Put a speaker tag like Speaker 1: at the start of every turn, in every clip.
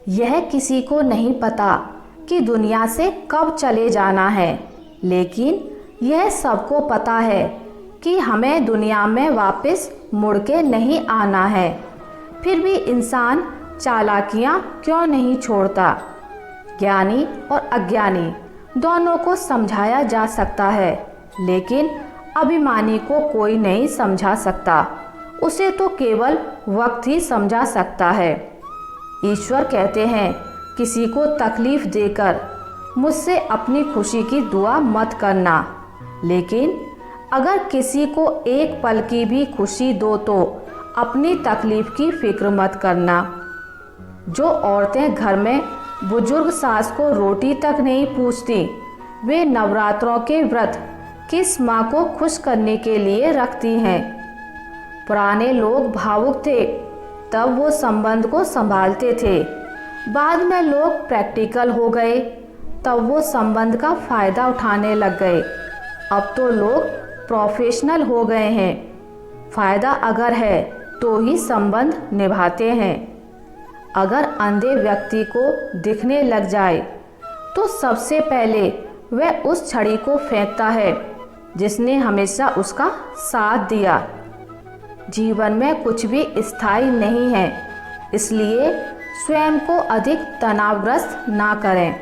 Speaker 1: यह किसी को नहीं पता कि दुनिया से कब चले जाना है, लेकिन यह सबको पता है कि हमें दुनिया में वापस मुड़ के नहीं आना है। फिर भी इंसान चालाकियाँ क्यों नहीं छोड़ता? ज्ञानी और अज्ञानी दोनों को समझाया जा सकता है, लेकिन अभिमानी को कोई नहीं समझा सकता। उसे तो केवल वक्त ही समझा सकता है। ईश्वर कहते हैं, किसी को तकलीफ देकर मुझसे अपनी खुशी की दुआ मत करना, लेकिन अगर किसी को एक पल की भी खुशी दो तो अपनी तकलीफ की फिक्र मत करना। जो औरतें घर में बुजुर्ग सास को रोटी तक नहीं पूछती, वे नवरात्रों के व्रत किस माँ को खुश करने के लिए रखती हैं? पुराने लोग भावुक थे, तब वो संबंध को संभालते थे। बाद में लोग प्रैक्टिकल हो गए, तब वो संबंध का फ़ायदा उठाने लग गए। अब तो लोग प्रोफेशनल हो गए हैं। फ़ायदा अगर है तो ही संबंध निभाते हैं। अगर अंधे व्यक्ति को दिखने लग जाए तो सबसे पहले वह उस छड़ी को फेंकता है जिसने हमेशा उसका साथ दिया। जीवन में कुछ भी स्थायी नहीं है, इसलिए स्वयं को अधिक तनावग्रस्त ना करें,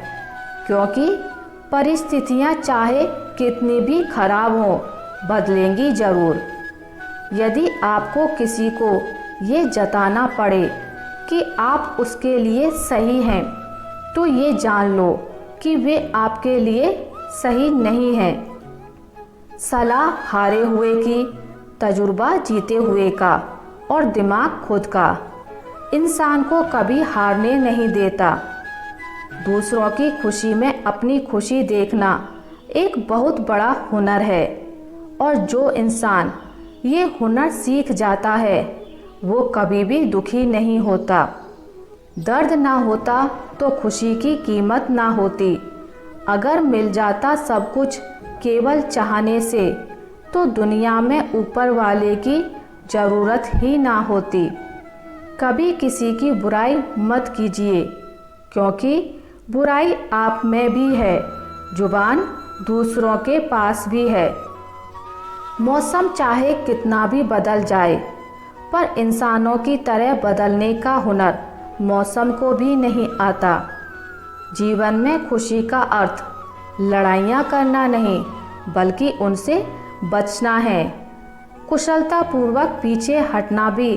Speaker 1: क्योंकि परिस्थितियां चाहे कितनी भी खराब हों, बदलेंगी ज़रूर। यदि आपको किसी को ये जताना पड़े कि आप उसके लिए सही हैं, तो ये जान लो कि वे आपके लिए सही नहीं हैं। सलाह हारे हुए की, तजुर्बा जीते हुए का और दिमाग खुद का इंसान को कभी हारने नहीं देता। दूसरों की खुशी में अपनी खुशी देखना एक बहुत बड़ा हुनर है, और जो इंसान ये हुनर सीख जाता है वो कभी भी दुखी नहीं होता। दर्द ना होता तो खुशी की कीमत ना होती। अगर मिल जाता सब कुछ केवल चाहने से, तो दुनिया में ऊपर वाले की ज़रूरत ही ना होती। कभी किसी की बुराई मत कीजिए, क्योंकि बुराई आप में भी है, जुबान दूसरों के पास भी है। मौसम चाहे कितना भी बदल जाए, पर इंसानों की तरह बदलने का हुनर मौसम को भी नहीं आता। जीवन में खुशी का अर्थ लड़ाइयाँ करना नहीं, बल्कि उनसे बचना है। कुशलतापूर्वक पीछे हटना भी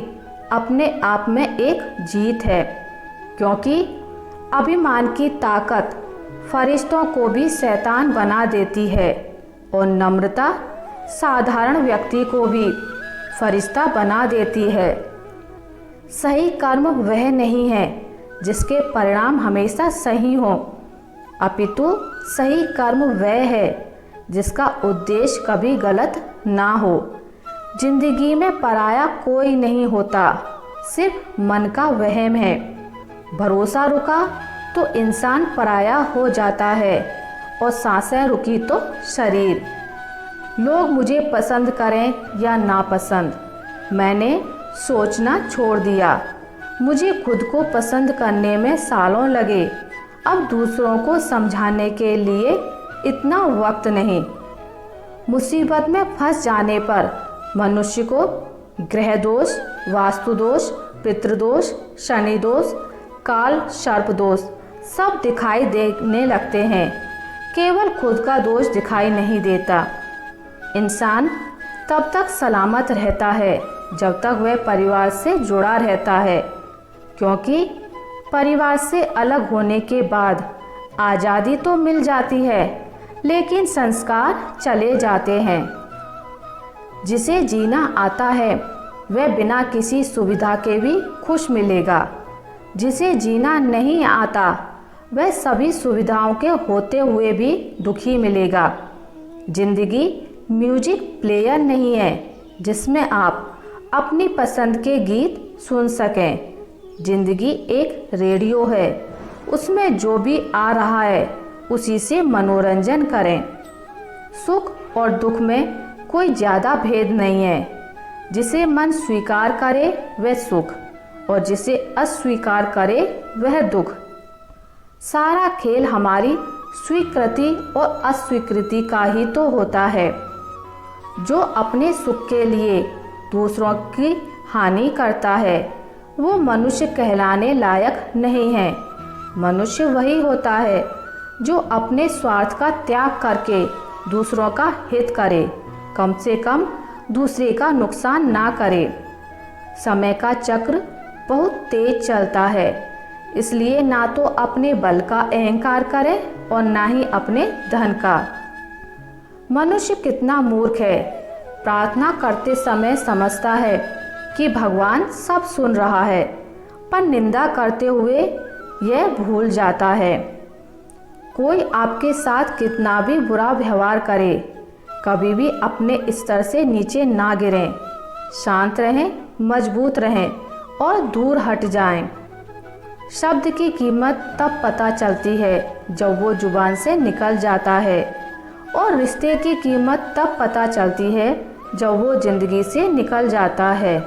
Speaker 1: अपने आप में एक जीत है, क्योंकि अभिमान की ताकत फरिश्तों को भी शैतान बना देती है, और नम्रता साधारण व्यक्ति को भी फरिश्ता बना देती है। सही कर्म वह नहीं है जिसके परिणाम हमेशा सही हों, अपितु सही कर्म वह है जिसका उद्देश्य कभी गलत ना हो। जिंदगी में पराया कोई नहीं होता, सिर्फ मन का वहम है। भरोसा रुका तो इंसान पराया हो जाता है, और सांसें रुकी तो शरीर। लोग मुझे पसंद करें या नापसंद, मैंने सोचना छोड़ दिया। मुझे खुद को पसंद करने में सालों लगे, अब दूसरों को समझाने के लिए इतना वक्त नहीं। मुसीबत में फंस जाने पर मनुष्य को ग्रह दोष, वास्तु दोष, पितृदोष, शनि दोष, काल सर्प दोष सब दिखाई देने लगते हैं, केवल खुद का दोष दिखाई नहीं देता। इंसान तब तक सलामत रहता है जब तक वह परिवार से जुड़ा रहता है, क्योंकि परिवार से अलग होने के बाद आज़ादी तो मिल जाती है, लेकिन संस्कार चले जाते हैं। जिसे जीना आता है वह बिना किसी सुविधा के भी खुश मिलेगा। जिसे जीना नहीं आता वह सभी सुविधाओं के होते हुए भी दुखी मिलेगा। जिंदगी म्यूजिक प्लेयर नहीं है जिसमें आप अपनी पसंद के गीत सुन सकें। जिंदगी एक रेडियो है, उसमें जो भी आ रहा है उसी से मनोरंजन करें। सुख और दुख में कोई ज़्यादा भेद नहीं है। जिसे मन स्वीकार करे वह सुख, और जिसे अस्वीकार करे वह दुख। सारा खेल हमारी स्वीकृति और अस्वीकृति का ही तो होता है। जो अपने सुख के लिए दूसरों की हानि करता है वो मनुष्य कहलाने लायक नहीं है। मनुष्य वही होता है जो अपने स्वार्थ का त्याग करके दूसरों का हित करे, कम से कम दूसरे का नुकसान ना करे। समय का चक्र बहुत तेज चलता है, इसलिए ना तो अपने बल का अहंकार करे और ना ही अपने धन का। मनुष्य कितना मूर्ख है, प्रार्थना करते समय समझता है कि भगवान सब सुन रहा है, पर निंदा करते हुए यह भूल जाता है। कोई आपके साथ कितना भी बुरा व्यवहार करे, कभी भी अपने स्तर से नीचे ना गिरें। शांत रहें, मजबूत रहें और दूर हट जाएं। शब्द की कीमत तब पता चलती है जब वो जुबान से निकल जाता है, और रिश्ते की कीमत तब पता चलती है जब वो जिंदगी से निकल जाता है।